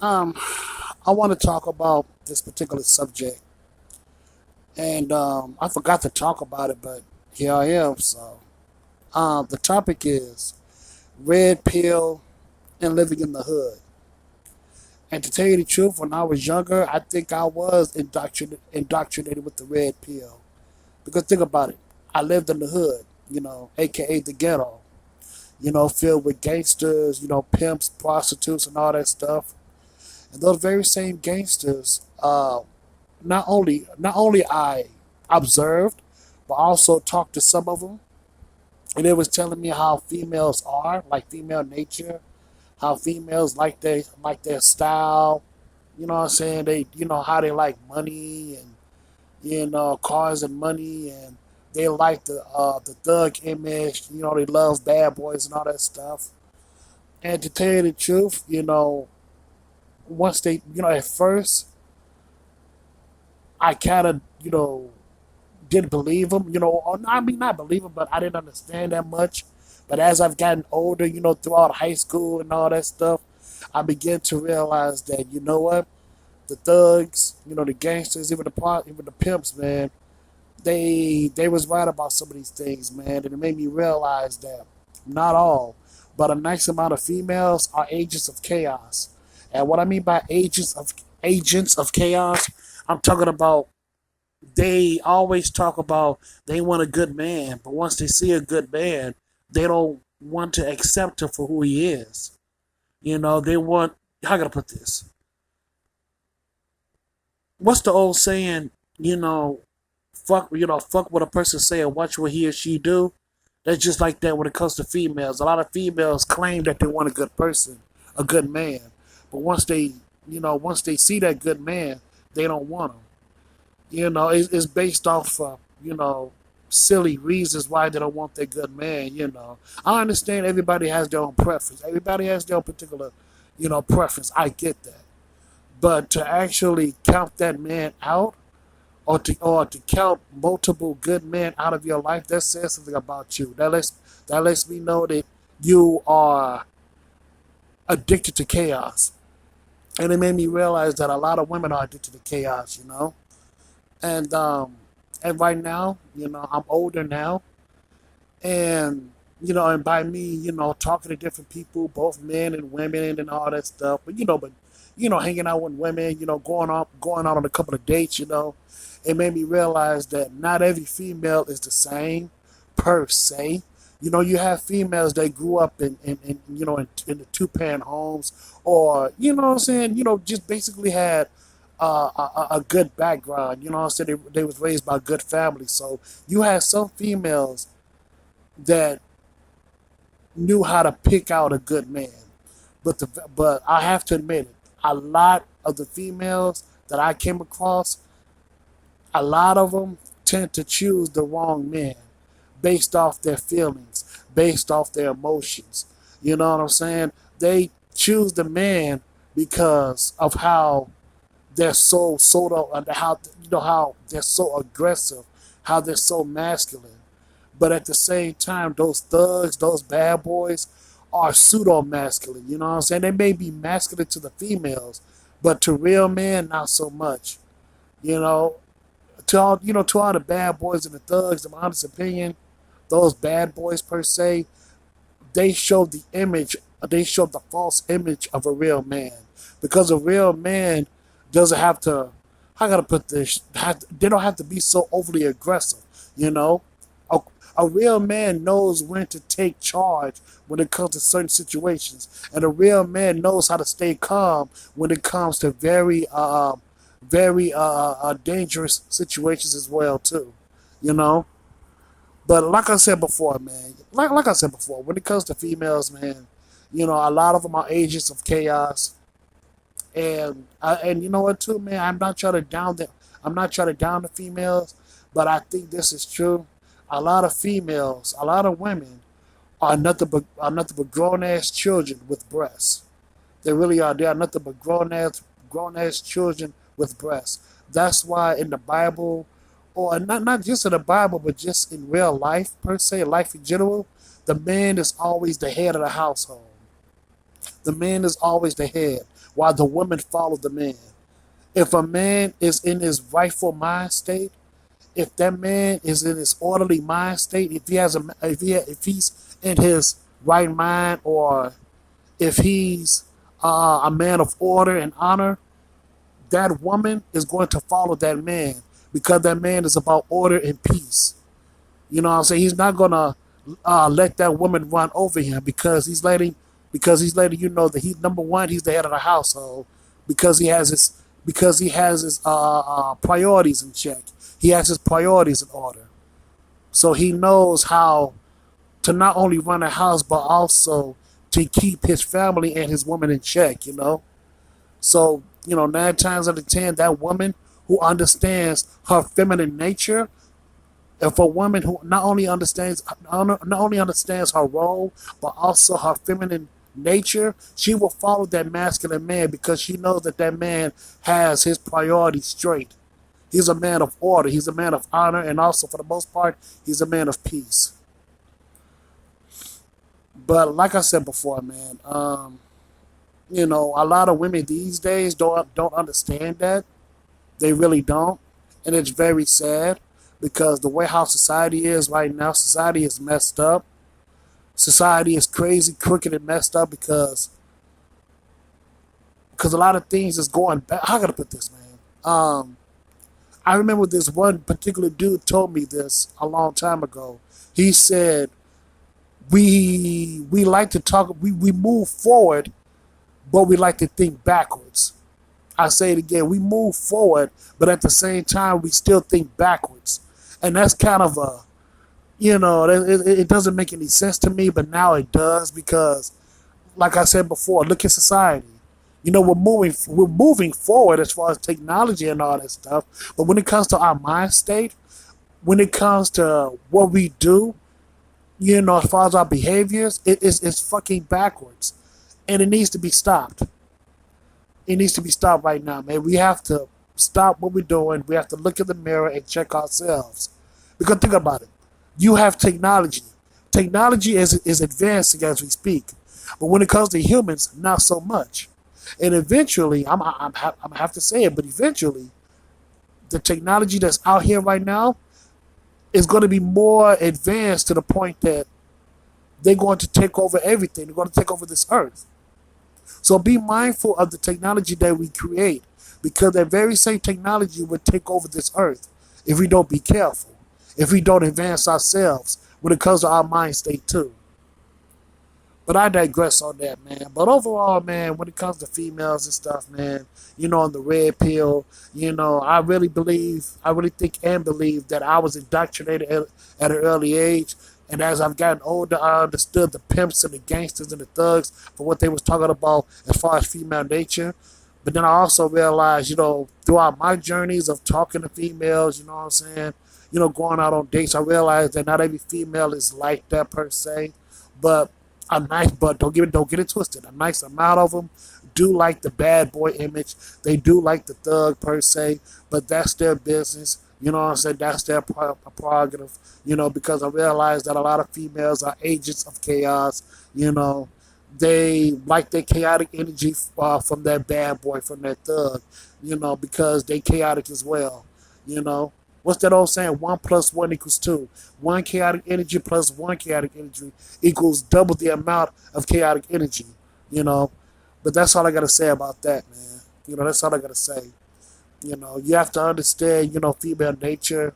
Um, I want to talk about this particular subject, and I forgot to talk about it, but here I am. So, the topic is red pill and living in the hood. And to tell you the truth, when I was younger, I think I was indoctrinated with the red pill. Because think about it, I lived in the hood, aka the ghetto, filled with gangsters, pimps, prostitutes, and all that stuff. And those very same gangsters, not only I observed, but also talked to some of them, and it was telling me how females are, like female nature, how females like their style. You know what I'm saying? They, how they like money and cars and money, and they like the thug image. They love bad boys and all that stuff. And to tell you the truth, once they, at first I kind of, didn't believe him, or I mean, not believe him, but I didn't understand that much. But as I've gotten older, throughout high school and all that stuff, I began to realize that, what, the thugs, the gangsters, even the pimps, man, they was right about some of these things, man, and it made me realize that not all, but a nice amount of females are agents of chaos. And what I mean by agents of chaos, I'm talking about they always talk about they want a good man, but once they see a good man, they don't want to accept him for who he is. They want, how can I put this? What's the old saying? Fuck what a person say and watch what he or she do. That's just like that when it comes to females. A lot of females claim that they want a good person, a good man, but once they see that good man, they don't want him. It's based off, silly reasons why they don't want their good man. I understand everybody has their own preference. Everybody has their own particular, preference. I get that. But to actually count that man out, or to count multiple good men out of your life, that says something about you. That lets me know that you are addicted to chaos. And it made me realize that a lot of women are addicted to chaos. And right now, I'm older now, and by me, talking to different people, both men and women and all that stuff. But hanging out with women, going out on a couple of dates, it made me realize that not every female is the same per se. You have females that grew up in the two-parent homes, or what I'm saying, just basically had a good background. You know what I'm saying? They was raised by good families. So you had some females that knew how to pick out a good man. But I have to admit it, a lot of the females that I came across, a lot of them tend to choose the wrong man based off their feelings, based off their emotions. You know what I'm saying? They choose the man because of how they're so sold out, and how they're so aggressive, how they're so masculine. But at the same time, those thugs, those bad boys, are pseudo masculine. You know what I'm saying? They may be masculine to the females, but to real men, not so much. You know, to all the bad boys and the thugs, in my honest opinion, those bad boys per se, they show the image, they show the false image of a real man, because a real man doesn't have to. How can I put this? They don't have to be so overly aggressive. You know, a, a real man knows when to take charge when it comes to certain situations, and a real man knows how to stay calm when it comes to very dangerous situations as well too. You know, but like I said before, man, like I said before, when it comes to females, man, a lot of them are agents of chaos, and you know what too, man, I'm not trying to down the females, but I think this is true. A lot of females, a lot of women are nothing but grown ass children with breasts. They really are. They are nothing but grown ass children with breasts. That's why in the Bible, or not just in the Bible, but just in real life per se, life in general, the man is always the head of the household. The man is always the head, while the woman follow the man. If a man is in his rightful mind state, if that man is in his orderly mind state, if he has a, if he's in his right mind, or if he's a man of order and honor, that woman is going to follow that man because that man is about order and peace. You know what I'm saying? He's not gonna let that woman run over him because he's letting you know that he's number one. He's the head of the household because he has his priorities in check. He has his priorities in order. So he knows how to not only run a house but also to keep his family and his woman in check. You know. So, 9 times out of 10, that woman who understands her feminine nature, and for a woman who not only understands her role, but also her feminine nature, she will follow that masculine man because she knows that that man has his priorities straight. He's a man of order. He's a man of honor, and also, for the most part, he's a man of peace. But like I said before, man, a lot of women these days don't understand that. They really don't, and it's very sad because the way how society is right now, society is messed up. Society is crazy, crooked, and messed up because a lot of things is going back. How can I put this, man? I remember this one particular dude told me this a long time ago. He said, "We like to talk. We move forward, but we like to think backwards." I say it again. We move forward, but at the same time, we still think backwards. And that's kind of it doesn't make any sense to me, but now it does because, like I said before, look at society. We're moving forward as far as technology and all that stuff. But when it comes to our mind state, when it comes to what we do, as far as our behaviors, it's fucking backwards. And it needs to be stopped. It needs to be stopped right now, man. We have to stop what we're doing. We have to look in the mirror and check ourselves. Because think about it. You have technology. Technology is advancing as we speak. But when it comes to humans, not so much. And eventually, I'm have to say it, but eventually, the technology that's out here right now is going to be more advanced to the point that they're going to take over everything. They're going to take over this earth. So be mindful of the technology that we create because that very same technology would take over this earth if we don't be careful, if we don't advance ourselves when it comes to our mind state too. But I digress on that, man. But overall, man, when it comes to females and stuff, man, on the red pill, I really think and believe that I was indoctrinated at an early age. And as I've gotten older, I understood the pimps and the gangsters and the thugs for what they was talking about as far as female nature. But then I also realized, throughout my journeys of talking to females, you know what I'm saying, going out on dates, I realized that not every female is like that per se. But but don't get it twisted. A nice amount of them do like the bad boy image. They do like the thug per se, but that's their business. You know what I'm saying? That's their prerogative. Because I realize that a lot of females are agents of chaos. They like their chaotic energy from that bad boy, from that thug. Because they chaotic as well. What's that old saying? 1 + 1 = 2. One chaotic energy plus one chaotic energy equals double the amount of chaotic energy. But that's all I gotta say about that, man. That's all I gotta say. You have to understand, female nature.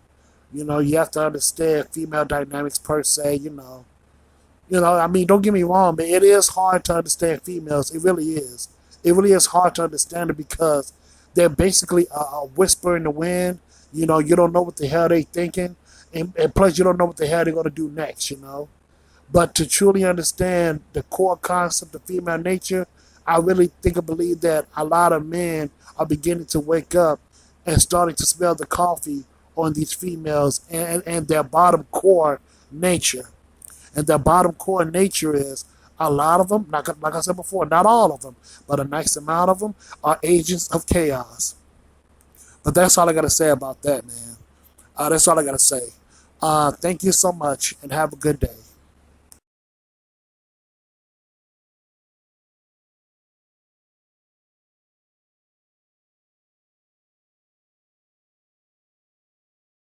You have to understand female dynamics per se. Don't get me wrong, man. It is hard to understand females. It really is. It really is hard to understand it because they're basically a whisper in the wind. You don't know what the hell they thinking, and plus you don't know what the hell they're gonna do next. But to truly understand the core concept of female nature, I really think and believe that a lot of men are beginning to wake up and starting to smell the coffee on these females and their bottom core nature. And their bottom core nature is a lot of them, like I said before, not all of them, but a nice amount of them are agents of chaos. But that's all I got to say about that, man. That's all I got to say. Thank you so much and have a good day.